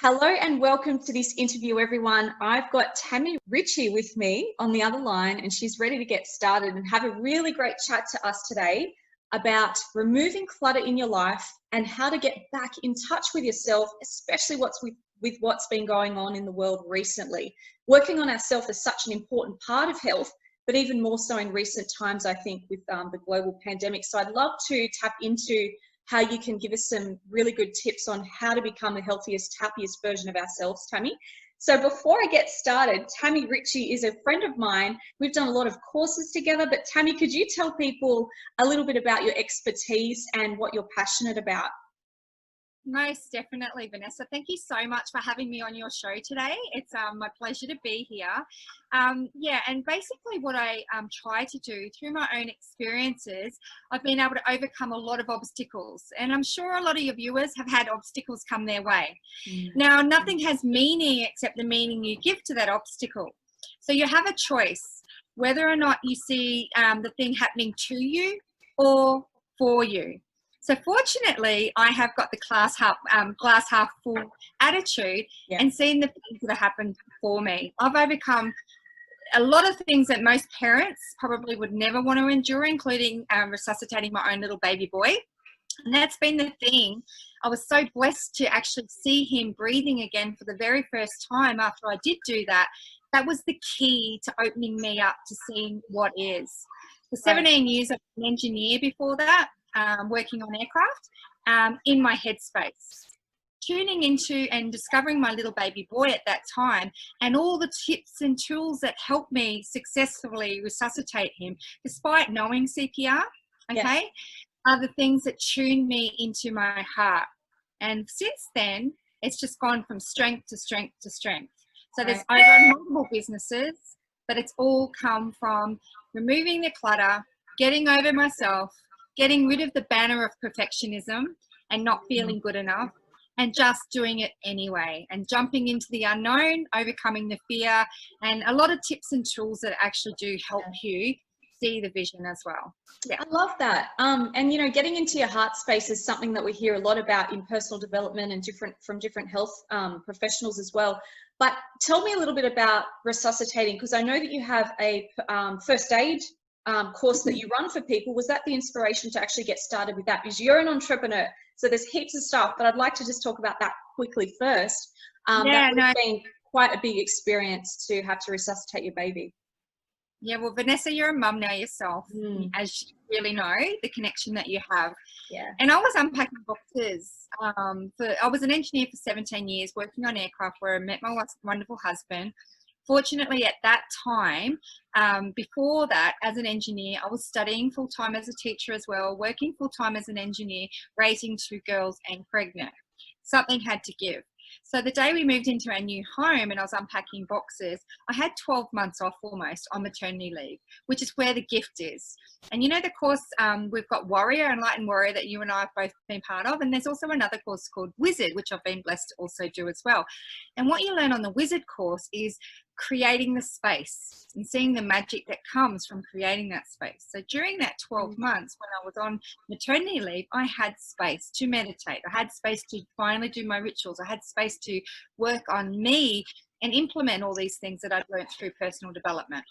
Hello and welcome to this interview, everyone. I've got Tammy Richie with me on the other line, and she's ready to get started and have a really great chat to us today about removing clutter in your life and how to get back in touch with yourself, especially with what's been going on in the world recently. Working on ourselves is such an important part of health, but even more so in recent times, I think, with the global pandemic. So I'd love to tap into how you can give us some really good tips on how to become the healthiest, happiest version of ourselves, Tammy. So before I get started, Tammy Richie is a friend of mine. We've done a lot of courses together, but Tammy, could you tell people a little bit about your expertise and what you're passionate about? Most definitely, Vanessa. Thank you so much for having me on your show today. It's my pleasure to be here. And basically what I try to do through my own experiences, I've been able to overcome a lot of obstacles. And I'm sure a lot of your viewers have had obstacles come their way. Now, nothing has meaning except the meaning you give to that obstacle. So you have a choice whether or not you see the thing happening to you or for you. So fortunately, I have got the glass half full attitude and seen the things that have happened for me. I've overcome a lot of things that most parents probably would never want to endure, including resuscitating my own little baby boy. And that's been the thing. I was so blessed to actually see him breathing again for the very first time after I did do that. That was the key to opening me up to seeing what is. For 17 years, I've been an engineer before that. Working on aircraft in my headspace, tuning into and discovering my little baby boy at that time and all the tips and tools that helped me successfully resuscitate him despite knowing CPR, are the things that tuned me into my heart. And since then, it's just gone from strength to strength to strength. So there's over multiple businesses, but it's all come from removing the clutter, getting over myself, getting rid of the banner of perfectionism and not feeling good enough, and just doing it anyway, and jumping into the unknown, overcoming the fear, and a lot of tips and tools that actually do help you see the vision as well. I love that. And you know, getting into your heart space is something that we hear a lot about in personal development and from different health professionals as well. But tell me a little bit about resuscitating, because I know that you have a first aid course that you run for people. Was that the inspiration to actually get started with that? Because you're an entrepreneur, so there's heaps of stuff, but I'd like to just talk about that quickly first. That would have been quite a big experience to have to resuscitate your baby. Yeah, well, Vanessa, you're a mum now yourself, as you really know the connection that you have. Yeah. And I was unpacking boxes. I was an engineer for 17 years working on aircraft where I met my wonderful husband. Fortunately, at that time, before that, as an engineer, I was studying full-time as a teacher as well, working full-time as an engineer, raising 2 girls and pregnant. Something had to give. So the day we moved into our new home and I was unpacking boxes, I had 12 months off almost on maternity leave, which is where the gift is. And you know the course, we've got Warrior, Enlightened Warrior, that you and I have both been part of. And there's also another course called Wizard, which I've been blessed to also do as well. And what you learn on the Wizard course is creating the space and seeing the magic that comes from creating that space. So during that 12 months when I was on maternity leave, I had space to meditate. I had space to finally do my rituals. I had space to work on me and implement all these things that I'd learned through personal development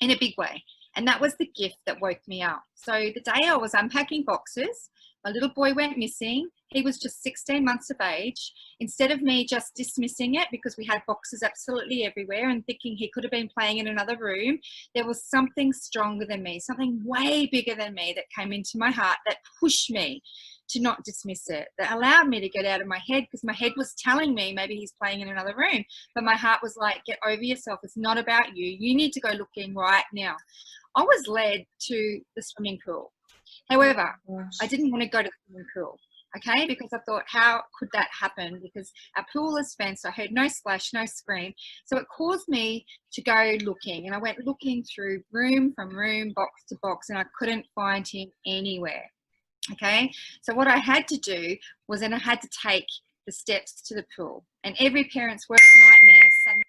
in a big way. And that was the gift that woke me up. So the day I was unpacking boxes, my little boy went missing. He was just 16 months of age. Instead of me just dismissing it because we had boxes absolutely everywhere and thinking he could have been playing in another room, there was something stronger than me, something way bigger than me that came into my heart that pushed me to not dismiss it, that allowed me to get out of my head, because my head was telling me maybe he's playing in another room. But my heart was like, get over yourself. It's not about you. You need to go looking right now. I was led to the swimming pool. However, I didn't want to go to the swimming pool, okay, because I thought, how could that happen? Because our pool is fenced. I heard no splash, no scream. So it caused me to go looking, and I went looking through room from room, box to box, and I couldn't find him anywhere, okay? So what I had to do was then I had to take the steps to the pool, and every parent's worst nightmare suddenly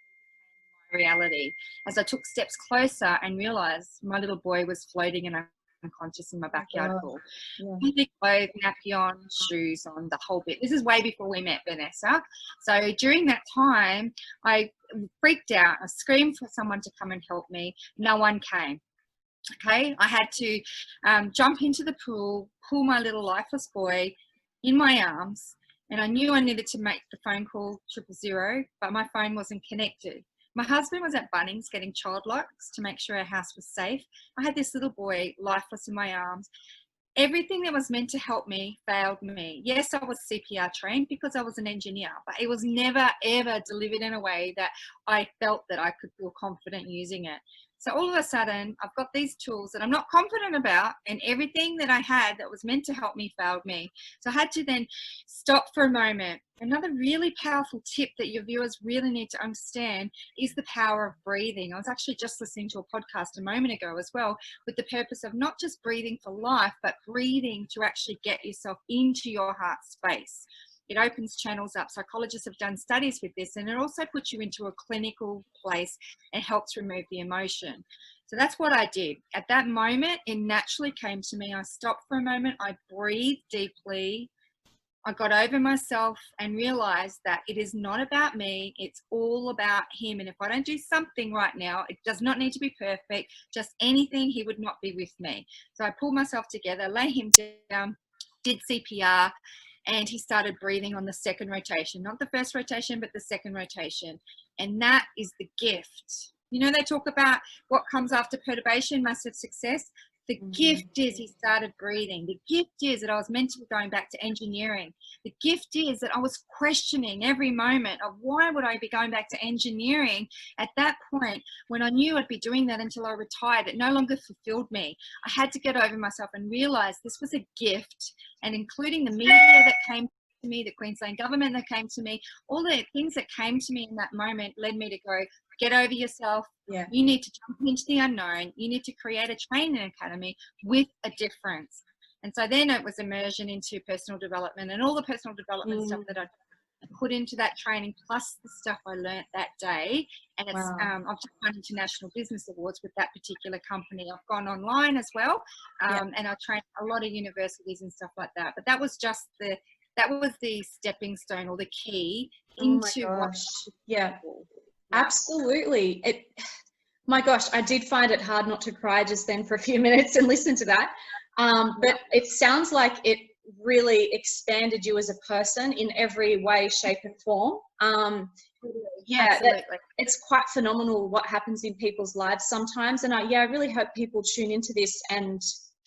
became my reality as I took steps closer and realized my little boy was floating in a unconscious in my backyard pool. Yeah. Heavy clothes, nappy on, shoes on, the whole bit. This is way before we met, Vanessa. So during that time, I freaked out. I screamed for someone to come and help me. No one came. Okay, I had to jump into the pool, pull my little lifeless boy in my arms, and I knew I needed to make the phone call 000, but my phone wasn't connected. My husband was at Bunnings getting child locks to make sure our house was safe. I had this little boy lifeless in my arms. Everything that was meant to help me failed me. Yes, I was CPR trained because I was an engineer, but it was never, ever delivered in a way that I felt that I could feel confident using it. So all of a sudden, I've got these tools that I'm not confident about, and everything that I had that was meant to help me failed me. So I had to then stop for a moment. Another really powerful tip that your viewers really need to understand is the power of breathing. I was actually just listening to a podcast a moment ago as well, with the purpose of not just breathing for life, but breathing to actually get yourself into your heart space. It opens channels up. Psychologists have done studies with this, and it also puts you into a clinical place and helps remove the emotion. So that's what I did. At that moment, it naturally came to me. I stopped for a moment. I breathed deeply. I got over myself and realized that it is not about me. It's all about him. And if I don't do something right now, it does not need to be perfect. Just anything, he would not be with me. So I pulled myself together, lay him down, did CPR, and he started breathing on the second rotation, not the first rotation, but the second rotation. And that is the gift. You know, they talk about what comes after perturbation, massive success. The gift is he started breathing. The gift is that I was meant to be going back to engineering. The gift is that I was questioning every moment of why would I be going back to engineering at that point when I knew I'd be doing that until I retired. It no longer fulfilled me. I had to get over myself and realize this was a gift, and including the media that came to me, the Queensland government that came to me, all the things that came to me in that moment led me to go, get over yourself. Yeah. You need to jump into the unknown. You need to create a training academy with a difference. And so then it was immersion into personal development and all the personal development stuff that I put into that training, plus the stuff I learnt that day. And it's I've just won international business awards with that particular company. I've gone online as well, and I trained a lot of universities and stuff like that. But that was just the stepping stone or the key into what. Yeah. Absolutely. My gosh, I did find it hard not to cry just then for a few minutes and listen to that. But it sounds like it really expanded you as a person in every way, shape, and form. It's quite phenomenal what happens in people's lives sometimes. And I really hope people tune into this and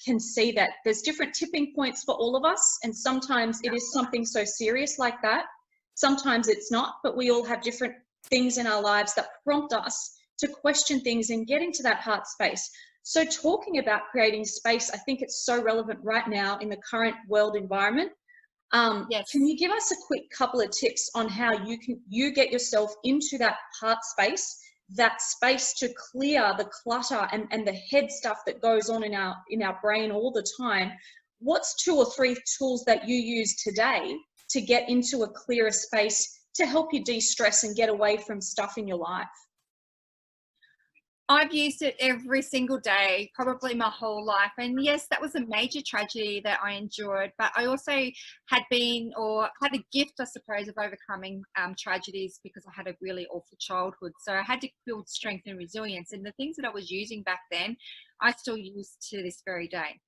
can see that there's different tipping points for all of us. And sometimes it is something so serious like that. Sometimes it's not, but we all have different things in our lives that prompt us to question things and get into that heart space. So talking about creating space, I think it's so relevant right now in the current world environment. Can you give us a quick couple of tips on how you get yourself into that heart space, that space to clear the clutter and the head stuff that goes on in our brain all the time? What's 2 or 3 tools that you use today to get into a clearer space to help you de-stress and get away from stuff in your life? I've used it every single day, probably my whole life. And yes, that was a major tragedy that I endured, but I also had a gift, I suppose, of overcoming tragedies because I had a really awful childhood. So I had to build strength and resilience. And the things that I was using back then, I still use to this very day.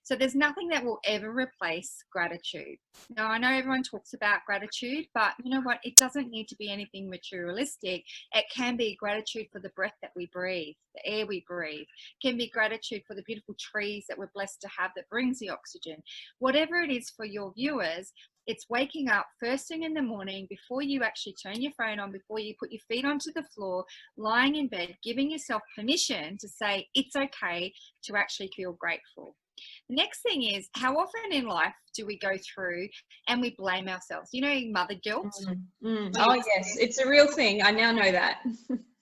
So there's nothing that will ever replace gratitude. Now, I know everyone talks about gratitude, but you know what? It doesn't need to be anything materialistic. It can be gratitude for the breath that we breathe, the air we breathe. It can be gratitude for the beautiful trees that we're blessed to have that brings the oxygen. Whatever it is for your viewers, it's waking up first thing in the morning before you actually turn your phone on, before you put your feet onto the floor, lying in bed, giving yourself permission to say it's okay to actually feel grateful. The next thing is, how often in life do we go through and we blame ourselves? You know, mother guilt. Oh yes, it's a real thing. I now know that.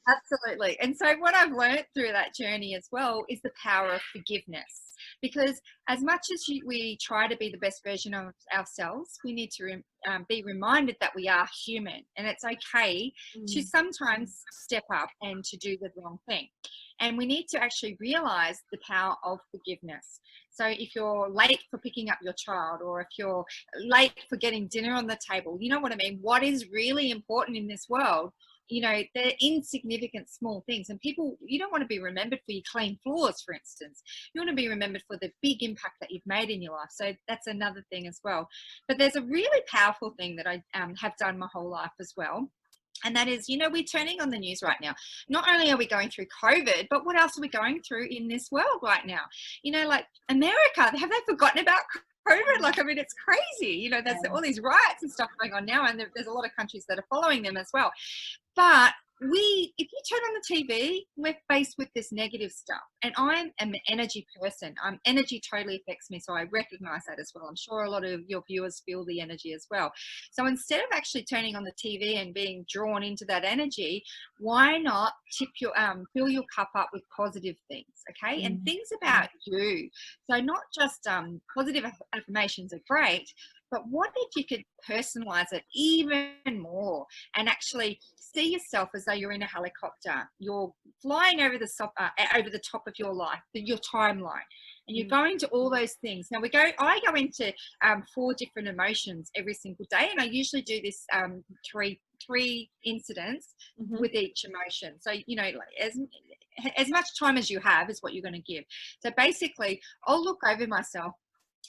Absolutely. And so what I've learned through that journey as well is the power of forgiveness. Because as much as we try to be the best version of ourselves, we need to be reminded that we are human, and it's okay to sometimes step up and to do the wrong thing. And we need to actually realize the power of forgiveness. So if you're late for picking up your child, or if you're late for getting dinner on the table, you know what I mean? What is really important in this world, you know, they're insignificant small things. And people, you don't want to be remembered for your clean floors, for instance. You want to be remembered for the big impact that you've made in your life. So that's another thing as well. But there's a really powerful thing that I have done my whole life as well. And that is, you know, we're turning on the news right now. Not only are we going through COVID, but what else are we going through in this world right now? You know, like America, have they forgotten about COVID? Like, I mean, it's crazy. You know, there's all these riots and stuff going on now, and there's a lot of countries that are following them as well. But if you turn on the TV, we're faced with this negative stuff. And I'm an energy person. Energy totally affects me, so I recognize that as well. I'm sure a lot of your viewers feel the energy as well. So instead of actually turning on the TV and being drawn into that energy, why not fill your cup up with positive things, okay? And things about you. So not just positive affirmations are great, but what if you could personalize it even more and actually see yourself as though you're in a helicopter? You're flying over the top of your life, your timeline, and you're going to all those things. Now I go into 4 different emotions every single day, and I usually do this three incidents with each emotion. So, you know, like as much time as you have is what you're going to give. So basically, I'll look over myself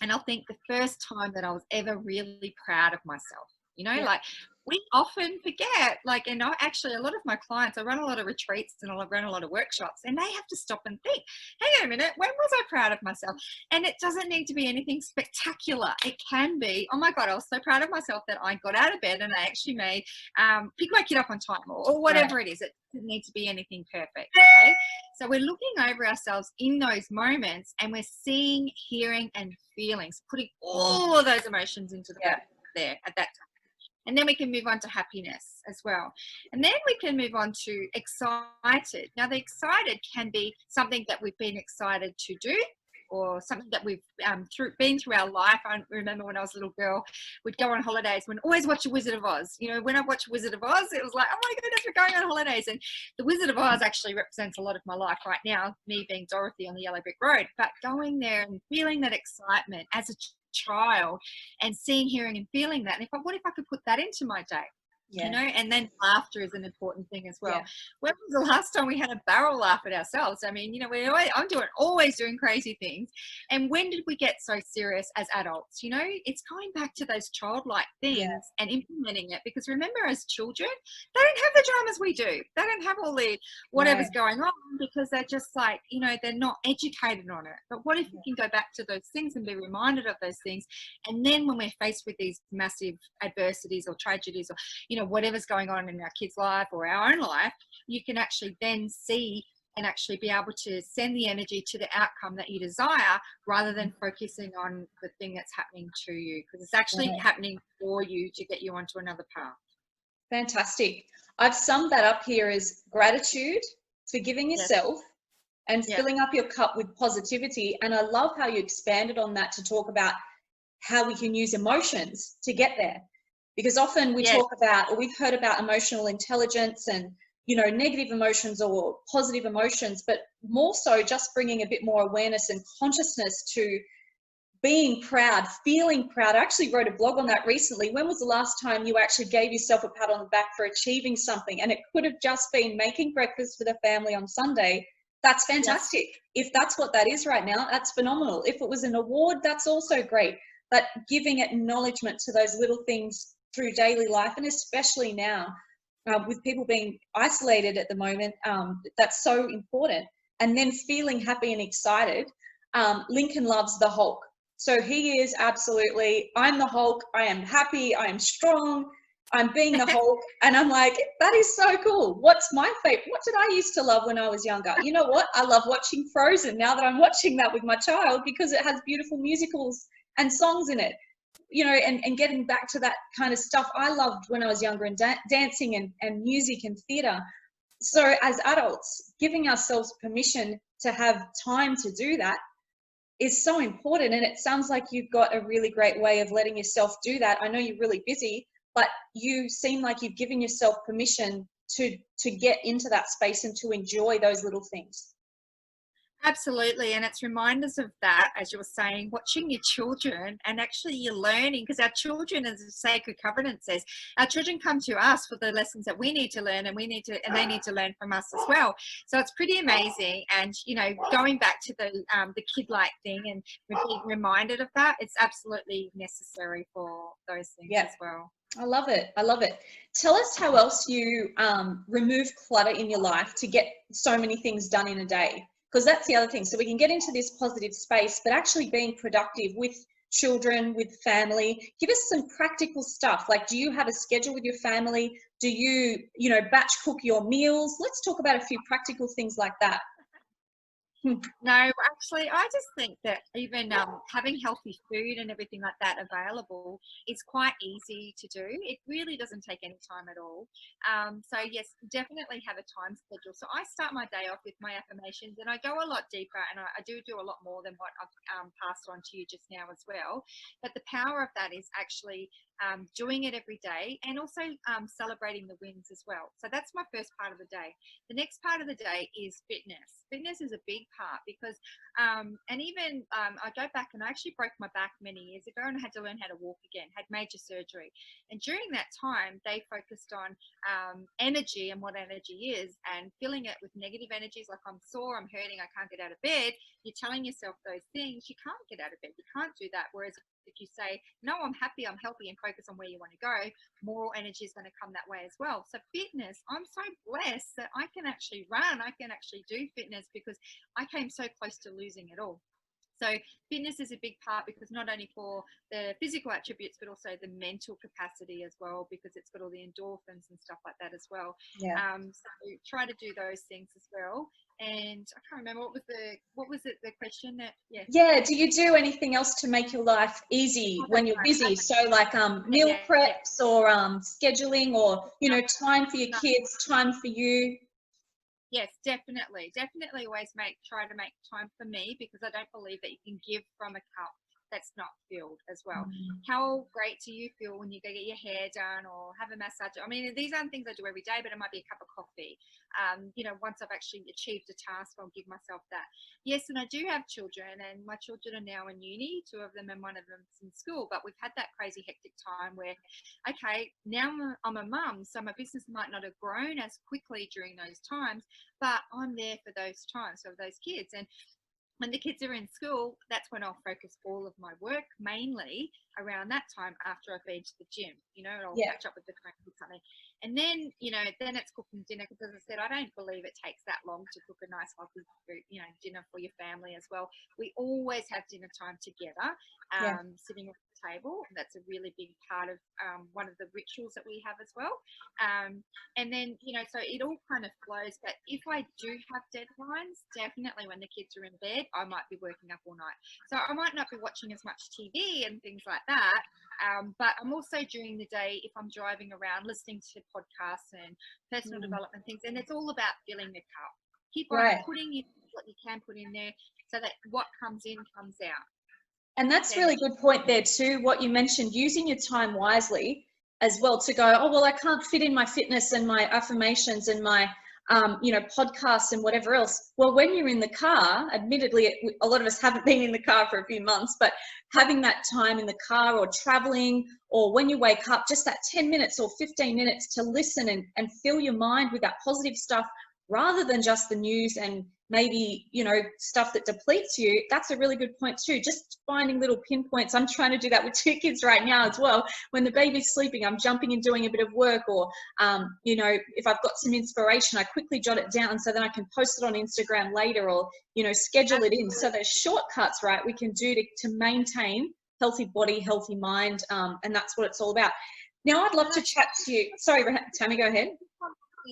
and I'll think the first time that I was ever really proud of myself. You know, like we often forget, like, and actually a lot of my clients, I run a lot of retreats and I run a lot of workshops, and they have to stop and think, hang on a minute, when was I proud of myself? And it doesn't need to be anything spectacular. It can be, oh my God, I was so proud of myself that I got out of bed and I actually made, pick my kid up on time, or whatever it is. It doesn't need to be anything perfect, okay? So we're looking over ourselves in those moments, and we're seeing, hearing, and feeling, so putting all of those emotions into there at that time. And then we can move on to happiness as well. And then we can move on to excited. Now, the excited can be something that we've been excited to do, or something that we've been through our life. I remember when I was a little girl, we'd go on holidays. We'd always watch a Wizard of Oz. You know, when I watched Wizard of Oz, it was like, oh my goodness, we're going on holidays. And the Wizard of Oz actually represents a lot of my life right now, me being Dorothy on the Yellow Brick Road. But going there and feeling that excitement as a child, and seeing, hearing, and feeling that. And what if I could put that into my day? You know, and then laughter is an important thing as well. When was the last time we had a barrel laugh at ourselves? I mean, you know, I'm always doing crazy things. And when did we get so serious as adults? You know, it's going back to those childlike things and implementing it. Because remember, as children, they don't have the dramas we do. They don't have all the whatever's going on, because they're just like, you know, they're not educated on it. But what if we can go back to those things and be reminded of those things? And then when we're faced with these massive adversities or tragedies, or, you know, whatever's going on in our kids' life or our own life, you can actually then see and actually be able to send the energy to the outcome that you desire, rather than focusing on the thing that's happening to you, because it's actually happening for you to get you onto another path. Fantastic. I've summed that up here as gratitude, forgiving yourself, and filling up your cup with positivity. And I love how you expanded on that to talk about how we can use emotions to get there. Because often we talk about, or we've heard about emotional intelligence and, you know, negative emotions or positive emotions, but more so just bringing a bit more awareness and consciousness to being proud, feeling proud. I actually wrote a blog on that recently. When was the last time you actually gave yourself a pat on the back for achieving something? And it could have just been making breakfast for the family on Sunday. That's fantastic. If that's what that is right now, that's phenomenal. If it was an award, that's also great. But giving acknowledgement to those little things through daily life, and especially now with people being isolated at the moment, that's so important. And then feeling happy and excited. Lincoln loves the Hulk. So he is absolutely, I'm the Hulk, I am happy, I am strong, I'm being the Hulk. And I'm like, that is so cool. What's my favorite? What did I used to love when I was younger? You know what? I love watching Frozen now that I'm watching that with my child, because it has beautiful musicals and songs in it. You know, and getting back to that kind of stuff I loved when I was younger, and dancing and music and theatre. So as adults, giving ourselves permission to have time to do that, is so important. And it sounds like you've got a really great way of letting yourself do that. I know you're really busy, but you seem like you've given yourself permission to get into that space and to enjoy those little things. Absolutely. And it's reminders of that, as you were saying, watching your children and actually you're learning, because our children, as the sacred covenant says, our children come to us for the lessons that we need to learn, and they need to learn from us as well. So it's pretty amazing. And, you know, going back to the kid-like thing and being reminded of that, it's absolutely necessary for those things as well. I love it. I love it. Tell us how else you remove clutter in your life to get so many things done in a day. Because that's the other thing. So we can get into this positive space, but actually being productive with children, with family. Give us some practical stuff. Like, do you have a schedule with your family? Do you, you know, batch cook your meals? Let's talk about a few practical things like that. No, actually, I just think that even having healthy food and everything like that available is quite easy to do. It really doesn't take any time at all. So yes, definitely have a time schedule. So I start my day off with my affirmations, and I go a lot deeper, and I do a lot more than what I've passed on to you just now as well. But the power of that is actually doing it every day, and also celebrating the wins as well. So that's my first part of the day. The next part of the day is fitness. Fitness is a big part because and even I go back, and I actually broke my back many years ago, and I had to learn how to walk again, had major surgery. And during that time they focused on energy and what energy is, and filling it with negative energies like I'm sore, I'm hurting, I can't get out of bed. You're telling yourself those things, you can't get out of bed, you can't do that. Whereas if you say, no, I'm happy, I'm healthy, and focus on where you want to go, more energy is going to come that way as well. So fitness, I'm so blessed that I can actually run, I can actually do fitness, because I came so close to losing it all. So fitness is a big part, because not only for the physical attributes, but also the mental capacity as well, because it's got all the endorphins and stuff like that as well. So try to do those things as well. And I can't remember what was it the question that do you do anything else to make your life easy when you're busy? So like meal preps or scheduling, or you know, time for your kids, time for you? Yes, definitely always try to make time for me, because I don't believe that you can give from a cup that's not filled as well. How great do you feel when you go get your hair done or have a massage? I mean, these aren't things I do every day, but it might be a cup of coffee. You know, once I've actually achieved a task, I'll give myself that. Yes, and I do have children, and my children are now in uni, 2 of them, and 1 of them's in school. But we've had that crazy hectic time where, okay, now I'm a mum, so my business might not have grown as quickly during those times, but I'm there for those times, for those kids. And when the kids are in school, that's when I'll focus all of my work mainly around that time after I've been to the gym. You know, I'll catch up with the friends or something. And then, you know, then it's cooking dinner, because as I said, I don't believe it takes that long to cook a nice healthy food, you know, dinner for your family as well. We always have dinner time together, sitting at the table. That's a really big part of one of the rituals that we have as well. And then, you know, so it all kind of flows. But if I do have deadlines, definitely when the kids are in bed, I might be working up all night. So I might not be watching as much TV and things like that. But I'm also during the day, if I'm driving around, listening to podcasts and personal development things. And it's all about filling the cup. Keep on putting in what you can put in there, so that what comes in comes out. And that's really good point there too, what you mentioned, using your time wisely as well, to go, oh, well, I can't fit in my fitness and my affirmations and my, you know, podcasts and whatever else. Well, when you're in the car, admittedly, a lot of us haven't been in the car for a few months, but having that time in the car or traveling, or when you wake up, just that 10 minutes or 15 minutes to listen and fill your mind with that positive stuff, rather than just the news and maybe, you know, stuff that depletes you. That's a really good point too. Just finding little pinpoints. I'm trying to do that with 2 kids right now as well. When the baby's sleeping, I'm jumping and doing a bit of work, or, you know, if I've got some inspiration, I quickly jot it down so then I can post it on Instagram later, or, you know, schedule it in. So there's shortcuts, right, we can do to maintain healthy body, healthy mind. And that's what it's all about. Now I'd love to chat to you. Sorry, Tammy, go ahead.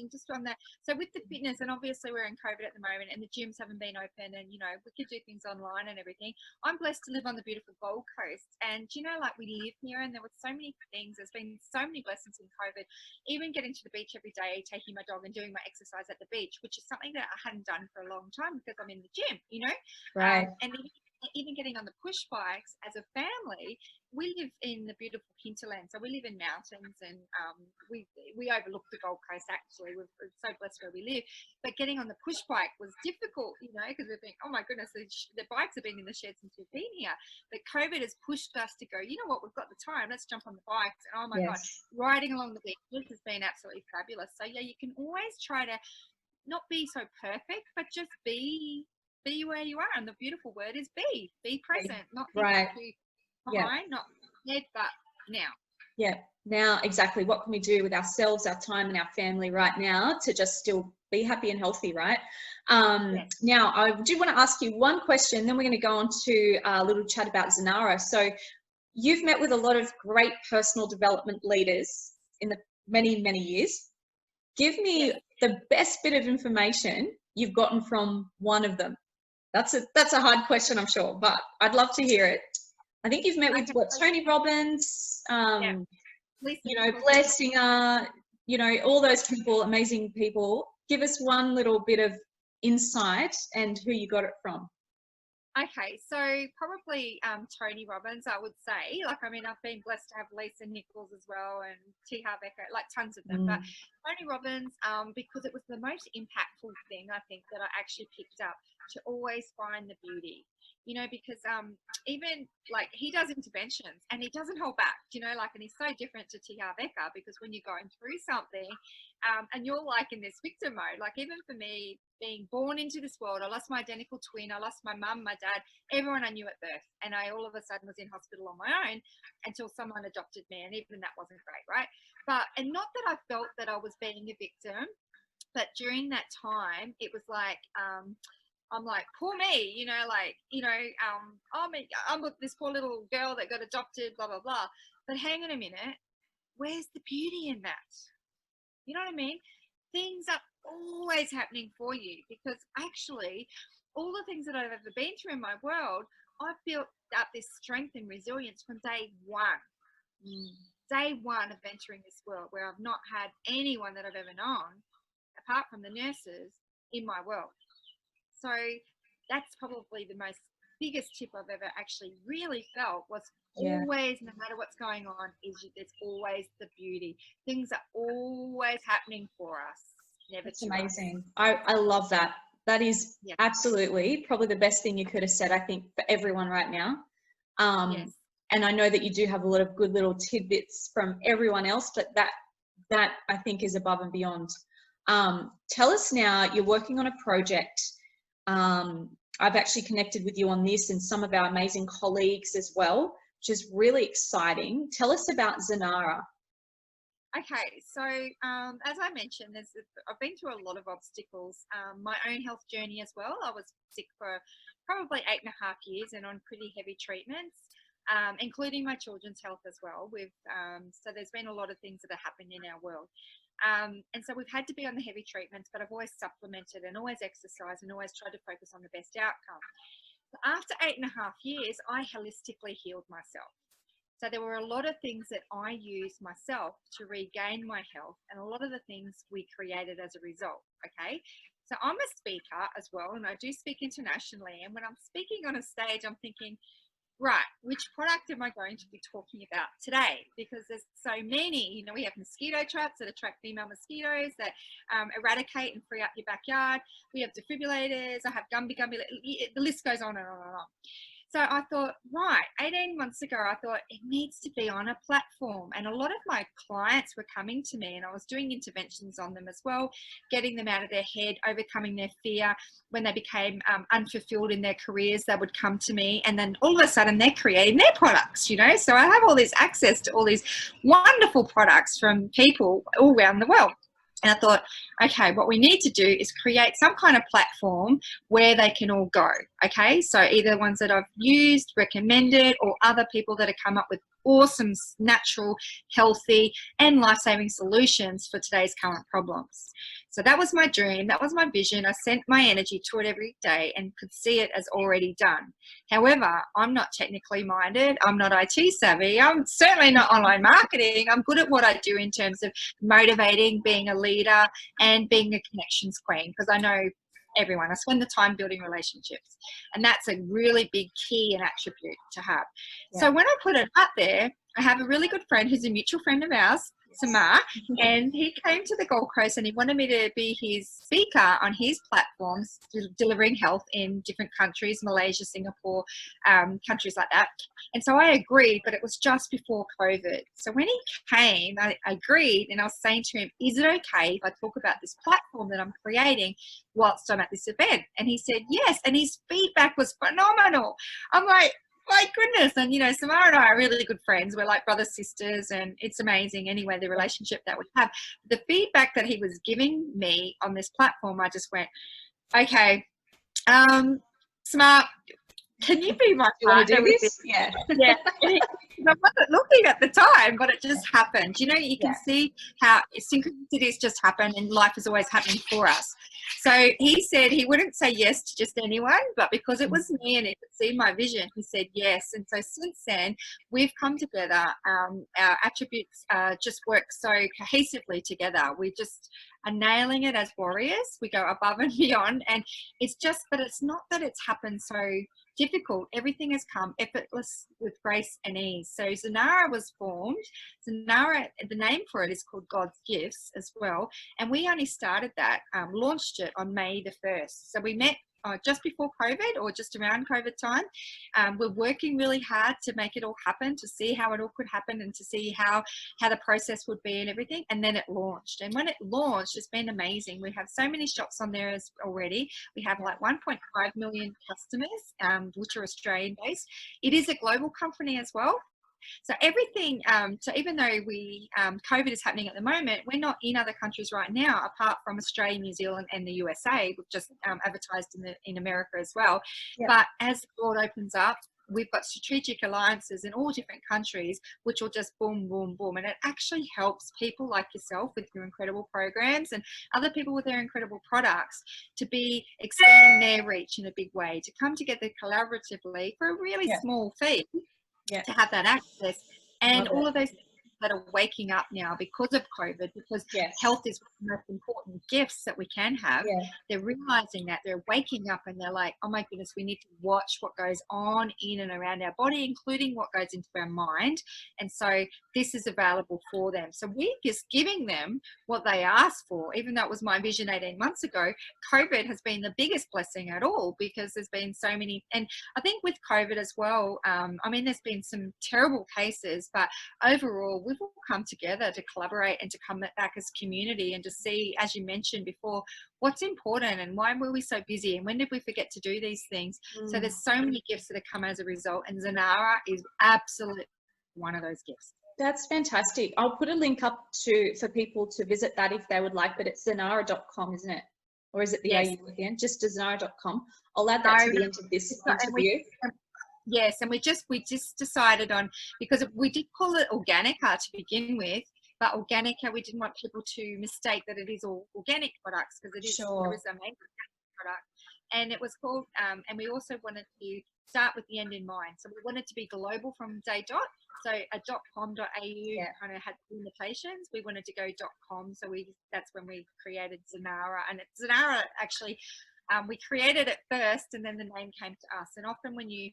Just on that, so with the fitness, and obviously we're in COVID at the moment and the gyms haven't been open, and you know, we could do things online and everything. I'm blessed to live on the beautiful Gold Coast, and you know, like, we live here and there were so many things, there's been so many blessings in COVID. Even getting to the beach every day, taking my dog and doing my exercise at the beach, which is something that I hadn't done for a long time because I'm in the gym, you know. Right. And even getting on the push bikes as a family. We live in the beautiful hinterland, so we live in mountains, and we overlook the Gold Coast. Actually, we're so blessed where we live. But getting on the push bike was difficult, you know, because we think, oh my goodness, the bikes have been in the shed since we've been here. But COVID has pushed us to go, you know what, we've got the time, let's jump on the bikes. And oh my God, riding along the beaches has been absolutely fabulous. So yeah, you can always try to not be so perfect, but just be where you are. And the beautiful word is be present, not right behind, not ahead, but now. Yeah, now exactly. What can we do with ourselves, our time, and our family right now to just still be happy and healthy, right? Now, I do want to ask you one question, then we're going to go on to a little chat about Zanara. So you've met with a lot of great personal development leaders in the many, many years. Give me the best bit of information you've gotten from one of them. That's a hard question, I'm sure, but I'd love to hear it. I think you've met with Tony Robbins, you know, Blair Singer, you know, all those people, amazing people. Give us one little bit of insight and who you got it from. Okay, so probably Tony Robbins, I would say. Like, I mean, I've been blessed to have Lisa Nichols as well, and T. Harv Eker, like tons of them. But Tony Robbins, because it was the most impactful thing, I think, that I actually picked up, to always find the beauty. You know, because even like he does interventions and he doesn't hold back, you know, like, and he's so different to T. Harv Eker, because when you're going through something and you're like in this victim mode, like even for me, being born into this world, I lost my identical twin, I lost my mum, my dad, everyone I knew at birth, and I all of a sudden was in hospital on my own until someone adopted me, and even that wasn't great, right? But, and not that I felt that I was being a victim, but during that time, it was like, I'm like, poor me, you know, like, you know, I'm this poor little girl that got adopted, blah, blah, blah. But hang on a minute, where's the beauty in that? You know what I mean? Things are always happening for you, because actually all the things that I've ever been through in my world, I've built up this strength and resilience from day one. Day one of entering this world, where I've not had anyone that I've ever known, apart from the nurses, in my world. So that's probably the most biggest tip I've ever actually really felt, was always, no matter what's going on, there's always the beauty. Things are always happening for us. Never That's to amazing. us. I love that. That is absolutely probably the best thing you could have said, I think, for everyone right now. And I know that you do have a lot of good little tidbits from everyone else, but that I think is above and beyond. Tell us now, you're working on a project. I've actually connected with you on this and some of our amazing colleagues as well, which is really exciting. Tell us about Zanara. Okay, so as I mentioned, I've been through a lot of obstacles. My own health journey as well. I was sick for probably 8.5 years and on pretty heavy treatments, including my children's health as well. So there's been a lot of things that have happened in our world. And so we've had to be on the heavy treatments, but I've always supplemented and always exercised and always tried to focus on the best outcome. After 8.5 years, I holistically healed myself. So there were a lot of things that I used myself to regain my health, and a lot of the things we created as a result, okay? So I'm a speaker as well, and I do speak internationally. And when I'm speaking on a stage, I'm thinking, right, which product am I going to be talking about today? Because there's so many, you know, we have mosquito traps that attract female mosquitoes that eradicate and free up your backyard. We have defibrillators. I have Gumby, the list goes on and on and on. So I thought, right, 18 months ago, I thought it needs to be on a platform. And a lot of my clients were coming to me, and I was doing interventions on them as well, getting them out of their head, overcoming their fear. When they became unfulfilled in their careers, they would come to me, and then all of a sudden they're creating their products, you know. So I have all this access to all these wonderful products from people all around the world. And I thought, okay, what we need to do is create some kind of platform where they can all go, okay? So either ones that I've used, recommended, or other people that have come up with awesome, natural, healthy, and life-saving solutions for today's current problems. So that was my dream. That was my vision. I sent my energy to it every day and could see it as already done. However, I'm not technically minded. I'm not IT savvy. I'm certainly not online marketing. I'm good at what I do in terms of motivating, being a leader, and being a connections queen, because I know everyone. I spend the time building relationships, and that's a really big key and attribute to have. Yeah. So when I put it up there, I have a really good friend who's a mutual friend of ours, Zanara, and he came to the Gold Coast and he wanted me to be his speaker on his platforms, delivering health in different countries, Malaysia, Singapore, countries like that. And so I agreed, but it was just before COVID. So when he came, I agreed, and I was saying to him, is it okay if I talk about this platform that I'm creating whilst I'm at this event? And he said yes, and his feedback was phenomenal. I'm like, my goodness. And, you know, Samara and I are really good friends. We're like brothers, sisters, and it's amazing anyway, the relationship that we have. The feedback that he was giving me on this platform, I just went, okay, Smart, can you be my partner with this? Yeah. Yeah. I wasn't looking at the time, but it just happened. You know, you can see how synchronicities just happen, and life is always happening for us. So he said he wouldn't say yes to just anyone, but because it was me and he could see my vision, he said yes. And so since then, we've come together. Our attributes just work so cohesively together. We just are nailing it as warriors. We go above and beyond, and it's just, but it's not that it's happened so difficult. Everything has come effortless with grace and ease. So Zanara was formed. Zanara, the name for it is called God's Gifts as well. And we only started that, launched it on May the 1st. So we met just before COVID or just around COVID time. We're working really hard to make it all happen, to see how it all could happen and to see how the process would be and everything. And then it launched. And when it launched, it's been amazing. We have so many shops on there already. We have like 1.5 million customers, which are Australian based. It is a global company as well. So everything, so even though COVID is happening at the moment, we're not in other countries right now, apart from Australia, New Zealand and the USA. We've just advertised in America as well. Yep. But as the world opens up, we've got strategic alliances in all different countries, which will just boom, boom, boom. And it actually helps people like yourself with your incredible programs and other people with their incredible products to expand their reach in a big way, to come together collaboratively for a really small fee. To have that access, and all of those things that are waking up now because of COVID, because health is one of the most important gifts that we can have. They're realizing that, they're waking up and they're like, oh my goodness, we need to watch what goes on in and around our body, including what goes into our mind. And so this is available for them. So we're just giving them what they asked for. Even though it was my vision 18 months ago, COVID has been the biggest blessing at all, because there's been so many. And I think with COVID as well, I mean, there's been some terrible cases, but overall we've all come together to collaborate and to come back as community and to see, as you mentioned before, what's important and why were we so busy and when did we forget to do these things. So there's so many gifts that have come as a result, and Zanara is absolutely one of those gifts. That's fantastic. I'll put a link up for people to visit that if they would like, but it's zanara.com, isn't it? Or is it the AU again? Just zanara.com. I'll add that to the end of this interview. Yes, and we just decided on, because we did call it Organica to begin with, but Organica, we didn't want people to mistake that it is all organic products, because it is, there is a main product. And it was called, and we also wanted to start with the end in mind. So we wanted to be global from day dot. So a .com.au kind of had limitations. We wanted to go .com, so that's when we created Zanara. And Zanara actually, we created it first and then the name came to us. And often when you,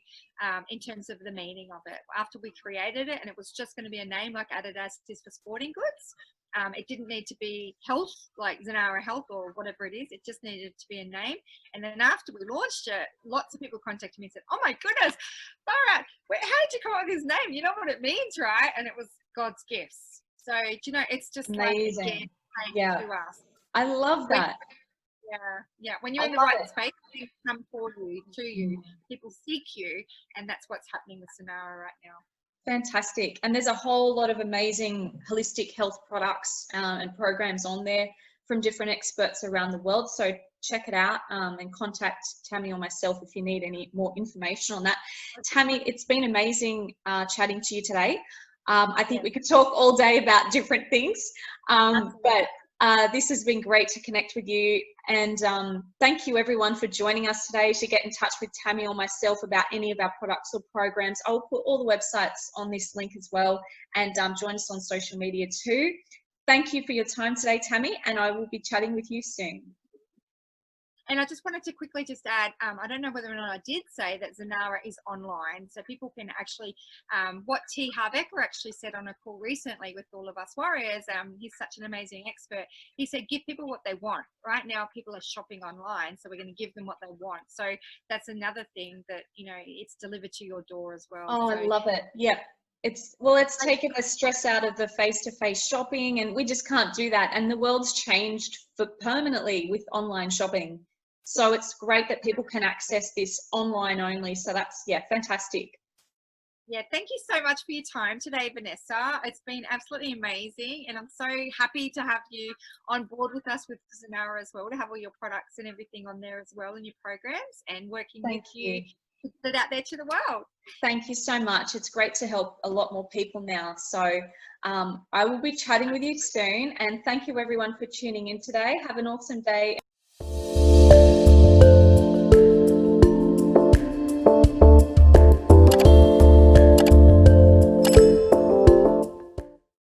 in terms of the meaning of it, after we created it and it was just going to be a name like Adidas is for sporting goods, it didn't need to be health, like Zanara Health or whatever it is. It just needed to be a name. And then after we launched it, lots of people contacted me and said, oh my goodness, Farah, how did you come up with this name? You know what it means, right? And it was God's Gifts. So, you know, it's just amazing. Like, again, to us. I love that. Yeah. When you're in the right space, things come for you, to you. People seek you, and that's what's happening with Zanara right now. Fantastic. And there's a whole lot of amazing holistic health products and programs on there from different experts around the world. So check it out and contact Tammy or myself if you need any more information on that. Tammy, it's been amazing chatting to you today. I think we could talk all day about different things, but this has been great to connect with you. And thank you everyone for joining us today. To get in touch with Tammy or myself about any of our products or programs, I'll put all the websites on this link as well, and join us on social media too. Thank you for your time today, Tammy, and I will be chatting with you soon. And I just wanted to quickly just add, I don't know whether or not I did say that Zanara is online, so people can actually, what T. Harbecker actually said on a call recently with all of us warriors, he's such an amazing expert. He said, give people what they want. Right now, people are shopping online, so we're going to give them what they want. So that's another thing that, you know, it's delivered to your door as well. Oh, So, I love it. Yeah. It's taken the stress out of the face-to-face shopping, and we just can't do that. And the world's changed for permanently with online shopping. So it's great that people can access this online only. So that's, yeah, fantastic. yeah, thank you so much for your time today, Vanessa. It's been absolutely amazing, and I'm so happy to have you on board with us with Zanara as well, to have all your products and everything on there as well, and your programs, and working with you to put it out there to the world. Thank you so much. It's great to help a lot more people now. So I will be chatting with you soon, and thank you everyone for tuning in today. Have an awesome day.